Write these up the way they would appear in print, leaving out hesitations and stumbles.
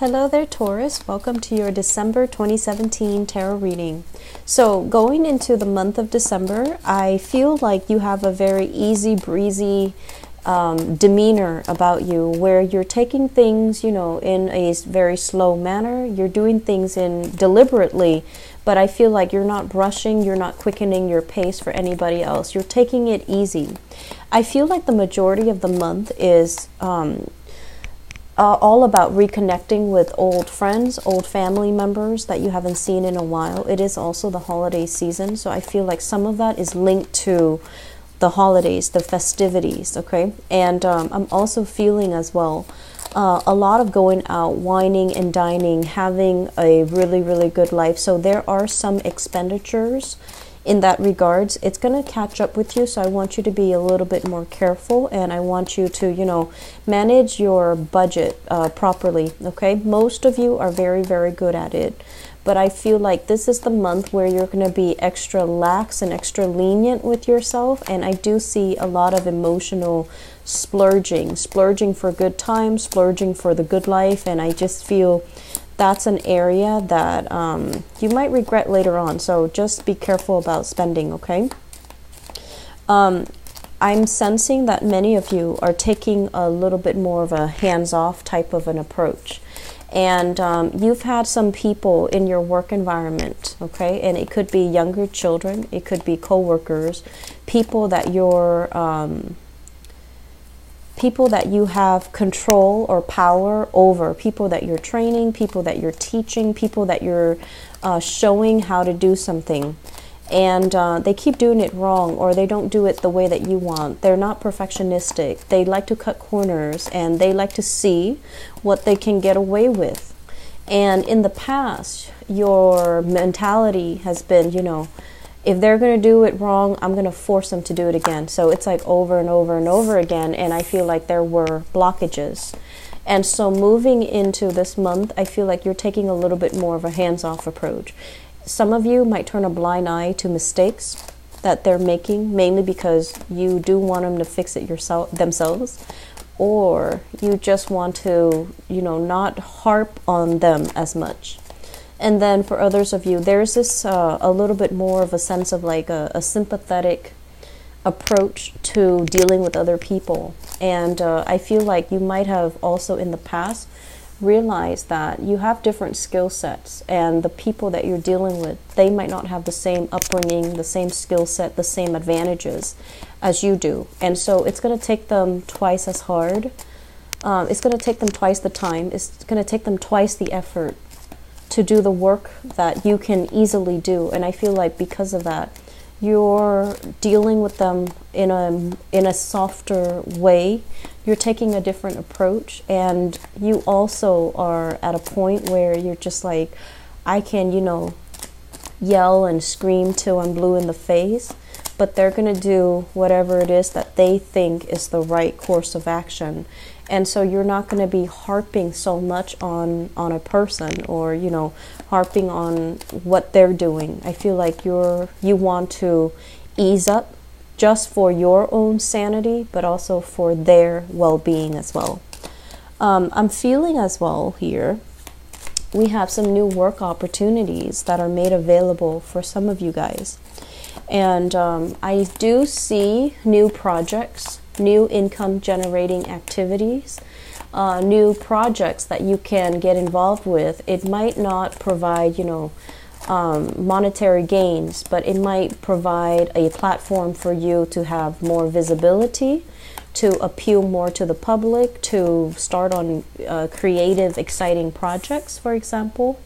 Hello there, Taurus. Welcome to your December 2017 tarot reading. So going into the month of December, I feel like you have a very easy breezy demeanor about you, where you're taking things, in a very slow manner. You're doing things deliberately, but I feel like you're not rushing, you're not quickening your pace for anybody else. You're taking it easy. I feel like the majority of the month is all about reconnecting with old friends, old family members that you haven't seen in a while. It is also the holiday season, so I feel like some of that is linked to the holidays, the festivities, okay? And I'm also feeling as well a lot of going out, wining and dining, having a really, really good life. So there are some expenditures in that regards. It's going to catch up with you, so I want you to be a little bit more careful, and I want you to, manage your budget properly, okay? Most of you are very, very good at it, but I feel like this is the month where you're going to be extra lax and extra lenient with yourself, and I do see a lot of emotional splurging for good times, splurging for the good life, and I just feel that's an area that you might regret later on. So just be careful about spending, okay? I'm sensing that many of you are taking a little bit more of a hands-off type of an approach. And you've had some people in your work environment, okay? And it could be younger children, it could be co-workers, people that you have control or power over, people that you're training, people that you're teaching, people that you're showing how to do something. And they keep doing it wrong, or they don't do it the way that you want. They're not perfectionistic. They like to cut corners, and they like to see what they can get away with. And in the past, your mentality has been, if they're going to do it wrong, I'm going to force them to do it again. So it's like over and over and over again, and I feel like there were blockages. And so moving into this month, I feel like you're taking a little bit more of a hands-off approach. Some of you might turn a blind eye to mistakes that they're making, mainly because you do want them to fix it themselves, or you just want to, not harp on them as much. And then for others of you, there's this a little bit more of a sense of like a sympathetic approach to dealing with other people. And I feel like you might have also in the past realized that you have different skill sets, and the people that you're dealing with, they might not have the same upbringing, the same skill set, the same advantages as you do. And so it's going to take them twice as hard. It's going to take them twice the time. It's going to take them twice the effort to do the work that you can easily do. And I feel like because of that, you're dealing with them in a softer way. You're taking a different approach, and you also are at a point where you're just like, I can, yell and scream till I'm blue in the face, but they're going to do whatever it is that they think is the right course of action. And so you're not going to be harping so much on a person, or, harping on what they're doing. I feel like you want to ease up just for your own sanity, but also for their well-being as well. I'm feeling as well here, we have some new work opportunities that are made available for some of you guys. And I do see new projects, new income generating activities, new projects that you can get involved with. It might not provide, monetary gains, but it might provide a platform for you to have more visibility, to appeal more to the public, to start on creative, exciting projects, for example.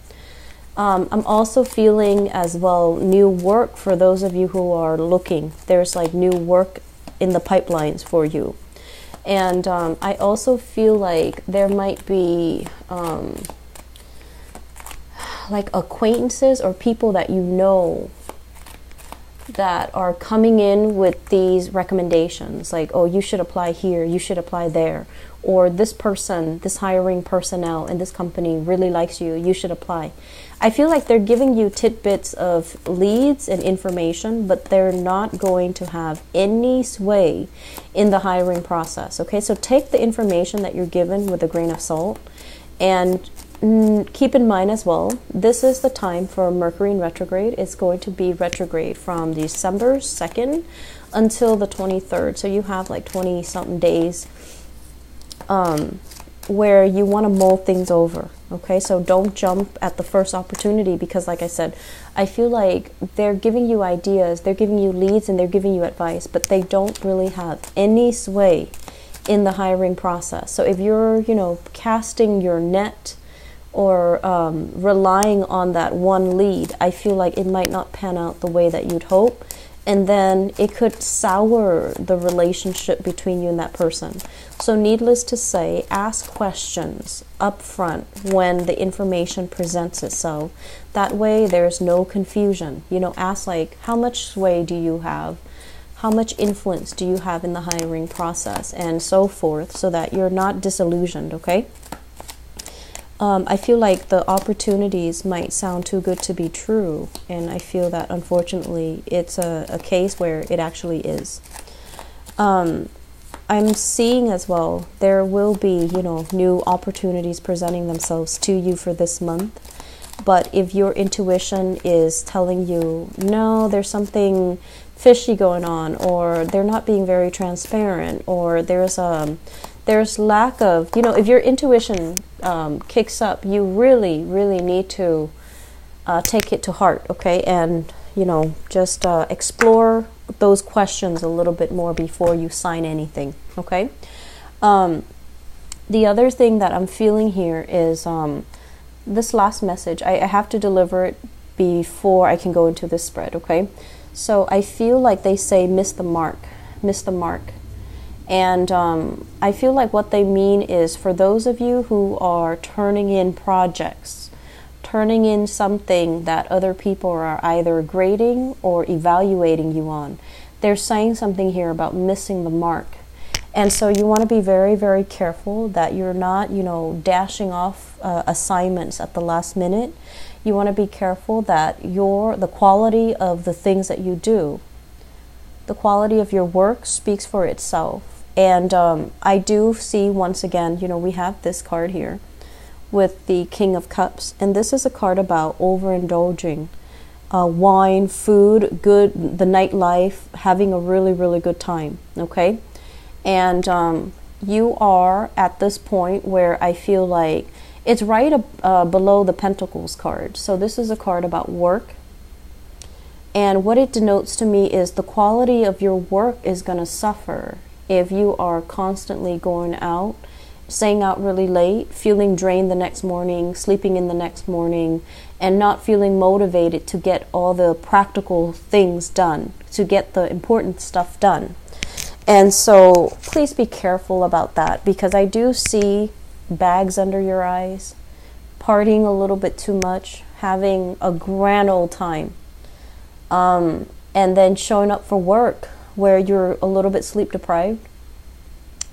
I'm also feeling as well new work for those of you who are looking. There's like new work in the pipelines for you. And I also feel like there might be like acquaintances or people that that are coming in with these recommendations, like, oh, you should apply here, you should apply there, or this person, this hiring personnel in this company really likes you, you should apply. I feel like they're giving you tidbits of leads and information, but they're not going to have any sway in the hiring process, okay? So take the information that you're given with a grain of salt, and Keep in mind as well, this is the time for Mercury in retrograde. It's going to be retrograde from December 2nd until the 23rd. So you have like 20 something days where you want to mull things over. Okay, so don't jump at the first opportunity, because like I said, I feel like they're giving you ideas, they're giving you leads, and they're giving you advice, but they don't really have any sway in the hiring process. So if you're, casting your net or relying on that one lead, I feel like it might not pan out the way that you'd hope. And then it could sour the relationship between you and that person. So needless to say, ask questions up front when the information presents itself. That way there's no confusion. Ask like, how much sway do you have? How much influence do you have in the hiring process? And so forth, so that you're not disillusioned, okay? I feel like the opportunities might sound too good to be true, and I feel that unfortunately it's a case where it actually is. I'm seeing as well, there will be, new opportunities presenting themselves to you for this month. But if your intuition is telling you, no, there's something fishy going on, or they're not being very transparent, or there's lack of, if your intuition kicks up, you really, really need to take it to heart, okay? And, just explore those questions a little bit more before you sign anything, okay? The other thing that I'm feeling here is this last message. I have to deliver it before I can go into this spread, okay? So I feel like they say miss the mark, miss the mark. And I feel like what they mean is, for those of you who are turning in projects, turning in something that other people are either grading or evaluating you on, they're saying something here about missing the mark. And so you want to be very, very careful that you're not, dashing off assignments at the last minute. You want to be careful that the quality of the things that you do, the quality of your work speaks for itself. And I do see, once again, we have this card here with the King of Cups. And this is a card about overindulging. Wine, food, the nightlife, having a really, really good time, okay? And you are at this point where I feel like it's right below the Pentacles card. So this is a card about work. And what it denotes to me is the quality of your work is going to suffer if you are constantly going out, staying out really late, feeling drained the next morning, sleeping in the next morning, and not feeling motivated to get all the practical things done, to get the important stuff done. And so please be careful about that, because I do see bags under your eyes, partying a little bit too much, having a grand old time, and then showing up for work where you're a little bit sleep deprived,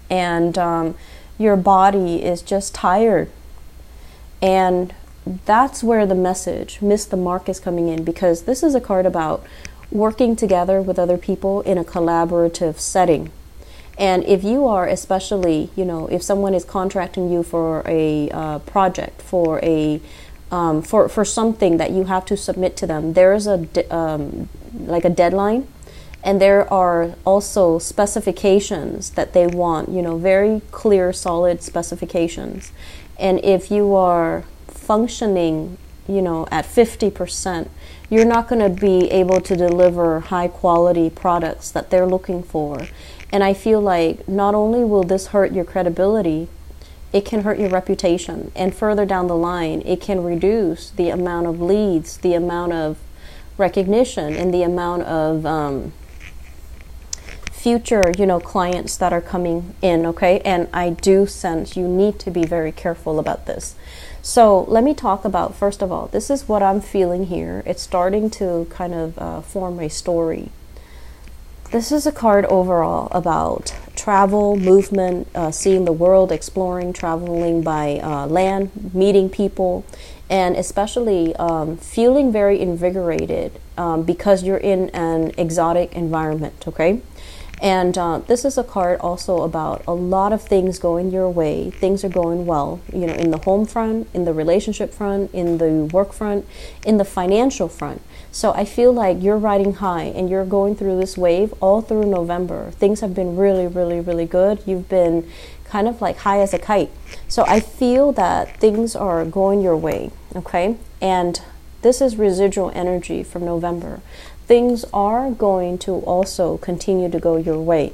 and your body is just tired. And that's where the message, miss the mark, is coming in, because this is a card about working together with other people in a collaborative setting. And if you are, especially, if someone is contracting you for a project, for a for something that you have to submit to them, there is like a deadline, and there are also specifications that they want, very clear, solid specifications. And if you are functioning, at 50%, you're not going to be able to deliver high quality products that they're looking for. And I feel like not only will this hurt your credibility, it can hurt your reputation. And further down the line, it can reduce the amount of leads, the amount of recognition, and the amount of future, clients that are coming in, okay? And I do sense you need to be very careful about this. So let me talk about, first of all, this is what I'm feeling here. It's starting to kind of form a story. This is a card overall about travel, movement, seeing the world, exploring, traveling by land, meeting people, and especially feeling very invigorated because you're in an exotic environment, okay? And this is a card also about a lot of things going your way. Things are going well, you know, in the home front, in the relationship front, in the work front, in the financial front. So I feel like you're riding high and you're going through this wave all through November. Things have been really, really, really good. You've been kind of like high as a kite. So I feel that things are going your way, okay? And this is residual energy from November. Things are going to also continue to go your way.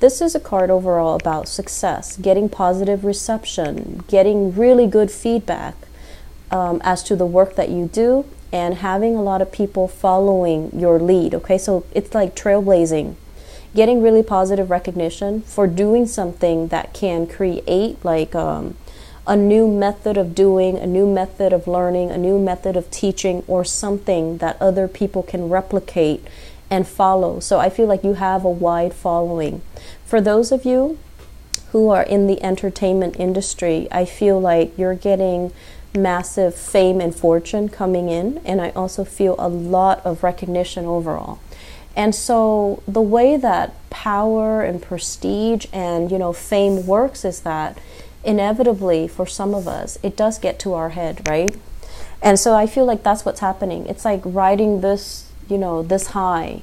This is a card overall about success, getting positive reception, getting really good feedback as to the work that you do, and having a lot of people following your lead, okay? So it's like trailblazing, getting really positive recognition for doing something that can create like a new method of doing, a new method of learning, a new method of teaching, or something that other people can replicate and follow. So I feel like you have a wide following. For those of you who are in the entertainment industry, I feel like you're getting massive fame and fortune coming in, and I also feel a lot of recognition overall. And so the way that power and prestige and, you know, fame works is that inevitably for some of us it does get to our head, right? And so I feel like that's what's happening. It's like riding this, you know, this high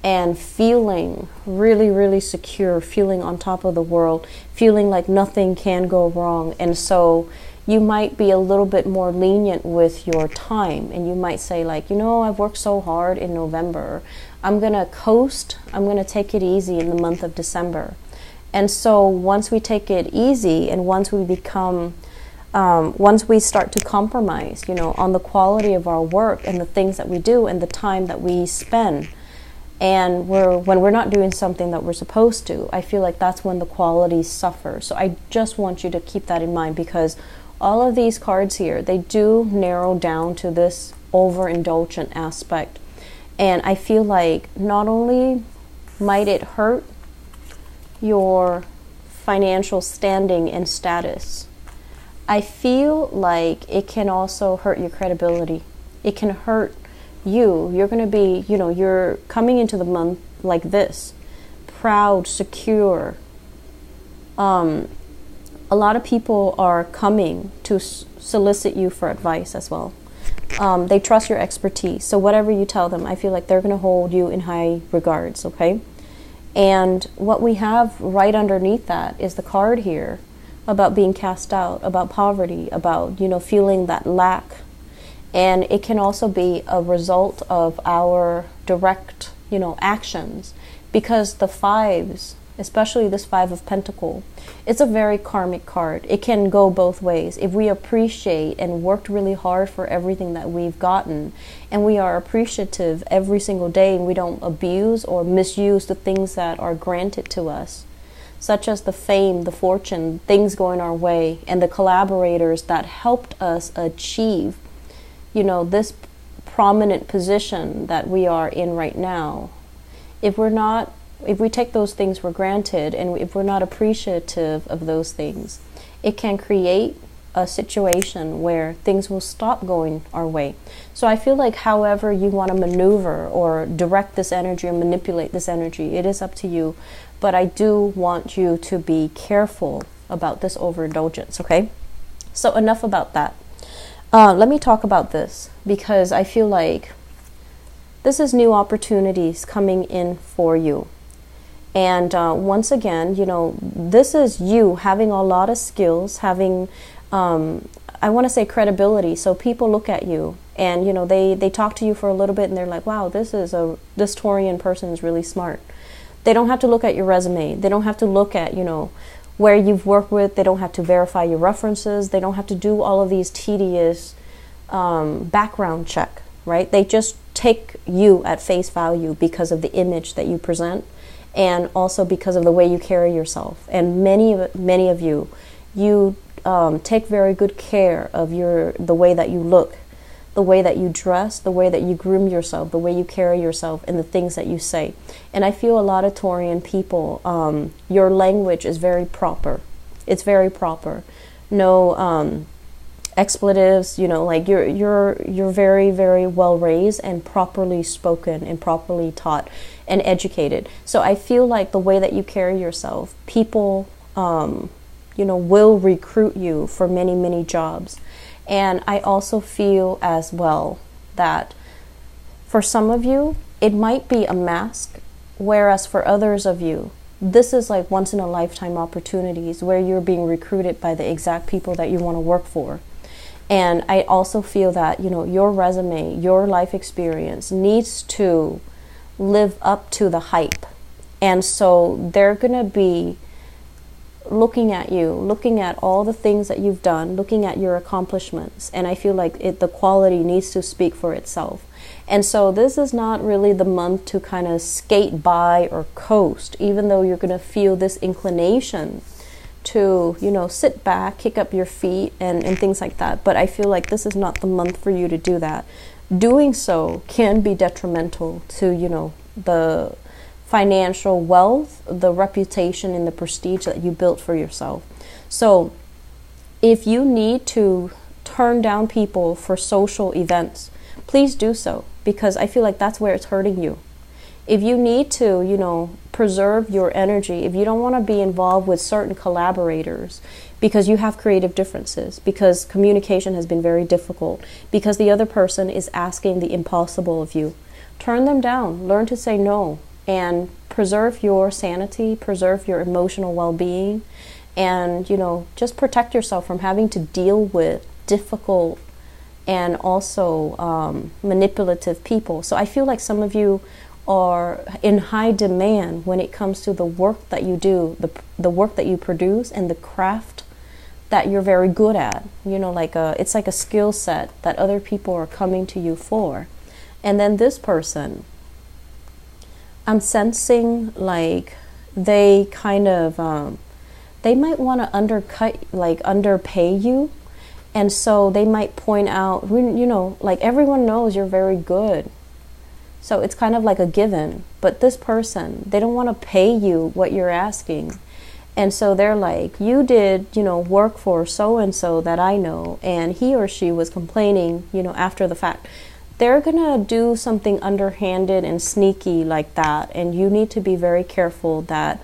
and feeling really, really secure, feeling on top of the world, feeling like nothing can go wrong. And so you might be a little bit more lenient with your time, and you might say like, you know, I've worked so hard in November, I'm gonna coast, I'm gonna take it easy in the month of December. And so once we take it easy, and once we become, once we start to compromise, you know, on the quality of our work and the things that we do and the time that we spend, and when we're not doing something that we're supposed to, I feel like that's when the quality suffers. So I just want you to keep that in mind, because all of these cards here, they do narrow down to this overindulgent aspect. And I feel like not only might it hurt your financial standing and status, I feel like it can also hurt your credibility. It can hurt you. You're going to be, you know, you're coming into the month like this, proud, secure. A lot of people are coming to solicit you for advice as well. They trust your expertise. So whatever you tell them, I feel like they're going to hold you in high regards, okay? And what we have right underneath that is the card here about being cast out, about poverty, about, you know, feeling that lack. And it can also be a result of our direct, you know, actions, because the fives, especially this Five of Pentacles, it's a very karmic card. It can go both ways. If we appreciate and worked really hard for everything that we've gotten, and we are appreciative every single day, and we don't abuse or misuse the things that are granted to us, such as the fame, the fortune, things going our way, and the collaborators that helped us achieve, you know, this prominent position that we are in right now. If we take those things for granted, and if we're not appreciative of those things, it can create a situation where things will stop going our way. So I feel like however you want to maneuver or direct this energy or manipulate this energy, it is up to you. But I do want you to be careful about this overindulgence, okay? So enough about that. Let me talk about this, because I feel like this is new opportunities coming in for you. And once again, you know, this is you having a lot of skills, having, I want to say credibility. So people look at you and, you know, they talk to you for a little bit and they're like, wow, this Taurian person is really smart. They don't have to look at your resume. They don't have to look at, you know, where you've worked with. They don't have to verify your references. They don't have to do all of these tedious background check, right? They just take you at face value because of the image that you present, and also because of the way you carry yourself. And many of you take very good care of the way that you look, the way that you dress, the way that you groom yourself, the way you carry yourself, and the things that you say. And I feel a lot of Taurian people, your language is very proper. It's very proper. No expletives, you know, like you're very, very well raised and properly spoken and properly taught and educated. So I feel like the way that you carry yourself, people you know, will recruit you for many, many jobs. And I also feel as well that for some of you it might be a mask, whereas for others of you this is like once in a lifetime opportunities where you're being recruited by the exact people that you want to work for. And I also feel that, you know, your resume, your life experience needs to live up to the hype. And so they're going to be looking at you, looking at all the things that you've done, looking at your accomplishments. And I feel like the quality needs to speak for itself. And so this is not really the month to kind of skate by or coast, even though you're going to feel this inclination to, you know, sit back, kick up your feet and things like that. But I feel like this is not the month for you to do that. Doing so can be detrimental to, you know, the financial wealth, the reputation and the prestige that you built for yourself. So if you need to turn down people for social events, please do so, because I feel like that's where it's hurting you. If you need to, you know, preserve your energy, if you don't want to be involved with certain collaborators because you have creative differences, because communication has been very difficult, because the other person is asking the impossible of you, turn them down. Learn to say no and preserve your sanity, preserve your emotional well-being, and, you know, just protect yourself from having to deal with difficult and also manipulative people. So I feel like some of you are in high demand when it comes to the work that you do, the work that you produce, and the craft that you're very good at. You know, like it's like a skill set that other people are coming to you for. And then this person, I'm sensing like they kind of they might want to underpay you. And so they might point out, you know, like everyone knows you're very good. So it's kind of like a given. But this person, they don't want to pay you what you're asking. And so they're like, you did, you know, work for so-and-so that I know, and he or she was complaining, you know, after the fact. They're going to do something underhanded and sneaky like that. And you need to be very careful that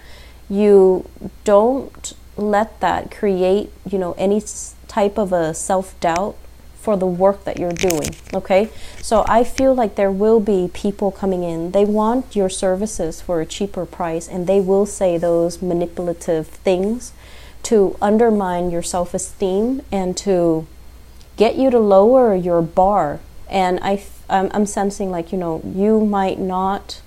you don't let that create, you know, any type of a self-doubt for the work that you're doing. Okay, so I feel like there will be people coming in, they want your services for a cheaper price, and they will say those manipulative things to undermine your self-esteem and to get you to lower your bar. And I'm sensing like, you know, you might not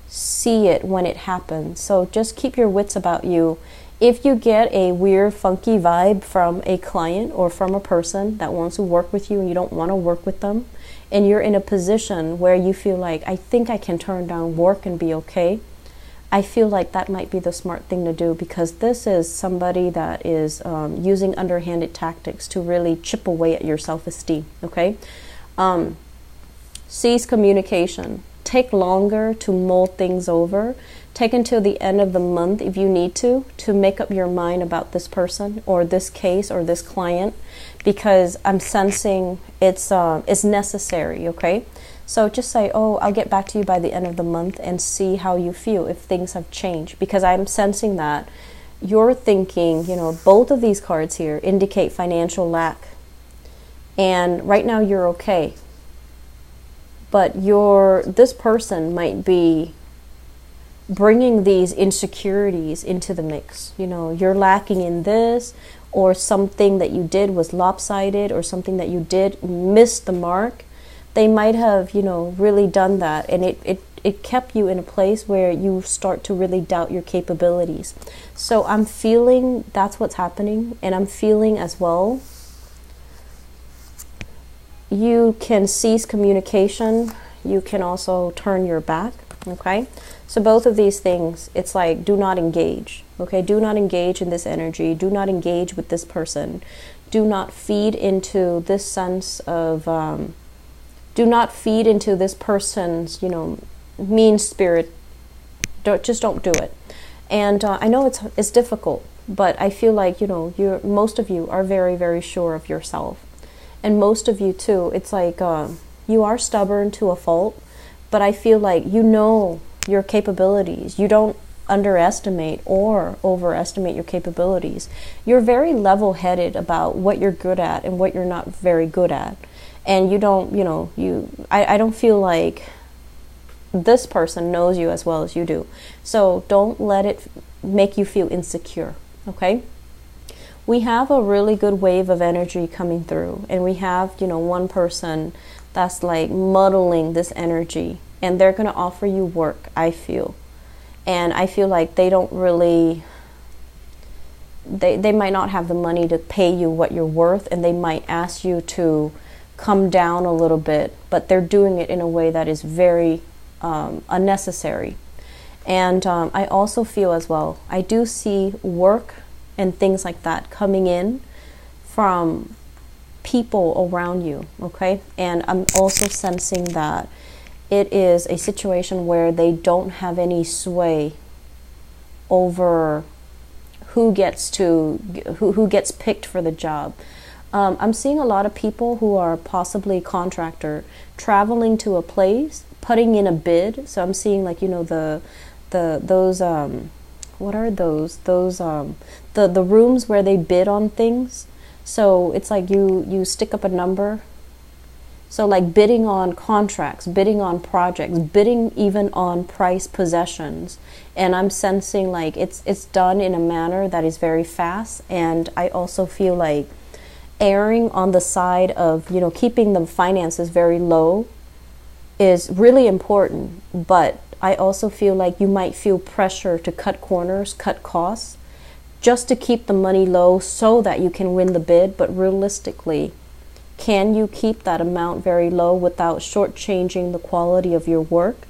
see it when it happens, so just keep your wits about you. If you get a weird, funky vibe from a client or from a person that wants to work with you and you don't want to work with them, and you're in a position where you feel like, I think I can turn down work and be okay, I feel like that might be the smart thing to do, because this is somebody that is using underhanded tactics to really chip away at your self-esteem, okay? Cease communication. Take longer to mull things over. Take until the end of the month if you need to make up your mind about this person or this case or this client, because I'm sensing it's necessary, okay? So just say, oh, I'll get back to you by the end of the month, and see how you feel if things have changed, because I'm sensing that you're thinking, you know, both of these cards here indicate financial lack, and right now you're okay, but this person might be bringing these insecurities into the mix. You know, you're lacking in this, or something that you did was lopsided, or something that you did miss the mark. They might have, you know, really done that, and it kept you in a place where you start to really doubt your capabilities. So I'm feeling that's what's happening, and I'm feeling as well you can cease communication. You can also turn your back, okay? So both of these things, it's like, do not engage, okay? Do not engage in this energy. Do not engage with this person. Do not feed into this sense of, do not feed into this person's, you know, mean spirit. Just don't do it. And I know it's difficult, but I feel like, you know, most of you are very, very sure of yourself. And most of you too, it's like you are stubborn to a fault, but I feel like you know your capabilities. You don't underestimate or overestimate your capabilities. You're very level-headed about what you're good at and what you're not very good at. And you don't, I don't feel like this person knows you as well as you do. So don't let it make you feel insecure, okay? We have a really good wave of energy coming through, and we have, one person that's like muddling this energy, and they're going to offer you work, I feel. And I feel like they don't really, they might not have the money to pay you what you're worth, and they might ask you to come down a little bit, but they're doing it in a way that is very unnecessary. And I also feel as well, I do see work and things like that coming in from people around you, okay? And I'm also sensing that it is a situation where they don't have any sway over who gets picked for the job. I'm seeing a lot of people who are possibly contractor traveling to a place, putting in a bid. So I'm seeing like, those what are those? The rooms where they bid on things. So it's like you stick up a number. So like bidding on contracts, bidding on projects, bidding even on price possessions. And I'm sensing like it's done in a manner that is very fast. And I also feel like erring on the side of, keeping the finances very low is really important. But I also feel like you might feel pressure to cut corners, cut costs, just to keep the money low so that you can win the bid. But realistically, can you keep that amount very low without shortchanging the quality of your work?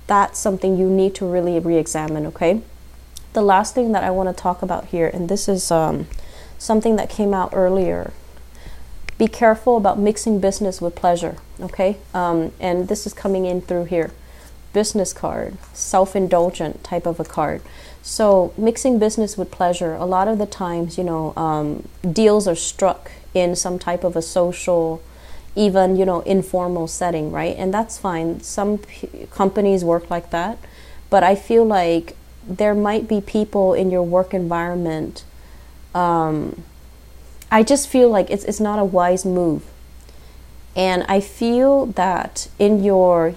That's something you need to really re-examine, okay? The last thing that I want to talk about here, and this is something that came out earlier. Be careful about mixing business with pleasure, okay? And this is coming in through here. Business card, self-indulgent type of a card. So mixing business with pleasure, a lot of the times, deals are struck in some type of a social, even, informal setting, right? And that's fine. Some companies work like that. But I feel like there might be people in your work environment. I just feel like it's not a wise move. And I feel that in your,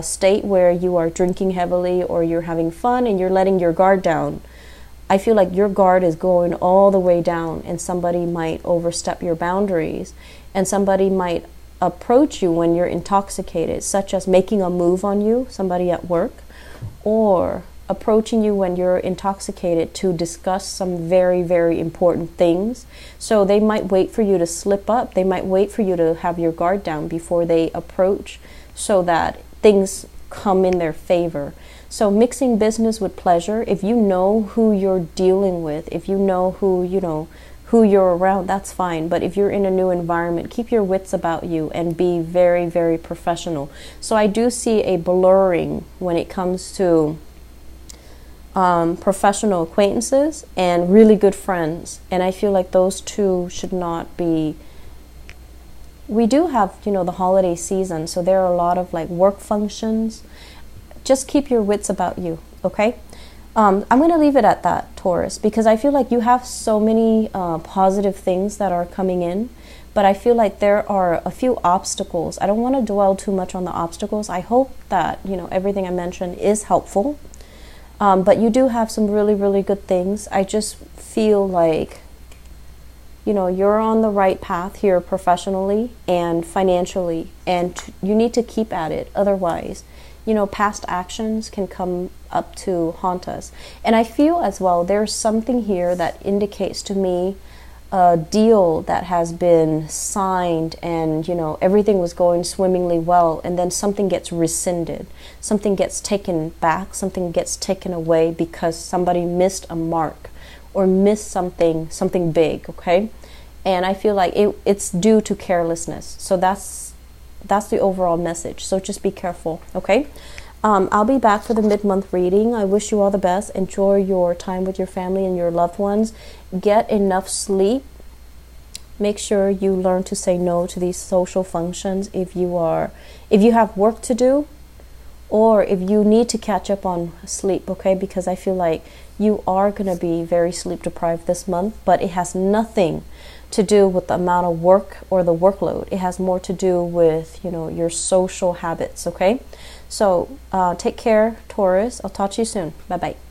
state where you are drinking heavily or you're having fun and you're letting your guard down, I feel like your guard is going all the way down, and somebody might overstep your boundaries, and somebody might approach you when you're intoxicated, such as making a move on you, somebody at work, or approaching you when you're intoxicated to discuss some very, very important things. So they might wait for you to slip up. They might wait for you to have your guard down before they approach, so that things come in their favor. So mixing business with pleasure, if you know who you're dealing with, if you know who you're around, that's fine. But if you're in a new environment, keep your wits about you and be very, very professional. So I do see a blurring when it comes to professional acquaintances and really good friends. And I feel like those two should not be. We do have, the holiday season, so there are a lot of like work functions. Just keep your wits about you, okay? I'm going to leave it at that, Taurus, because I feel like you have so many positive things that are coming in, but I feel like there are a few obstacles. I don't want to dwell too much on the obstacles. I hope that, everything I mentioned is helpful, but you do have some really, really good things. I just feel like, you're on the right path here professionally and financially, and you need to keep at it. Otherwise, past actions can come up to haunt us. And I feel as well, there's something here that indicates to me a deal that has been signed and, everything was going swimmingly well, and then something gets rescinded. Something gets taken back, something gets taken away because somebody missed a mark or missed something big, okay? And I feel like it's due to carelessness. So that's the overall message. So just be careful, okay? I'll be back for the mid-month reading. I wish you all the best. Enjoy your time with your family and your loved ones. Get enough sleep. make sure you learn to say no to these social functions if you have work to do, or if you need to catch up on sleep, okay? Because I feel like you are going to be very sleep deprived this month, but it has nothing to do with the amount of work or the workload. It has more to do with, you know, your social habits, okay? So take care, Taurus. I'll talk to you soon. Bye-bye.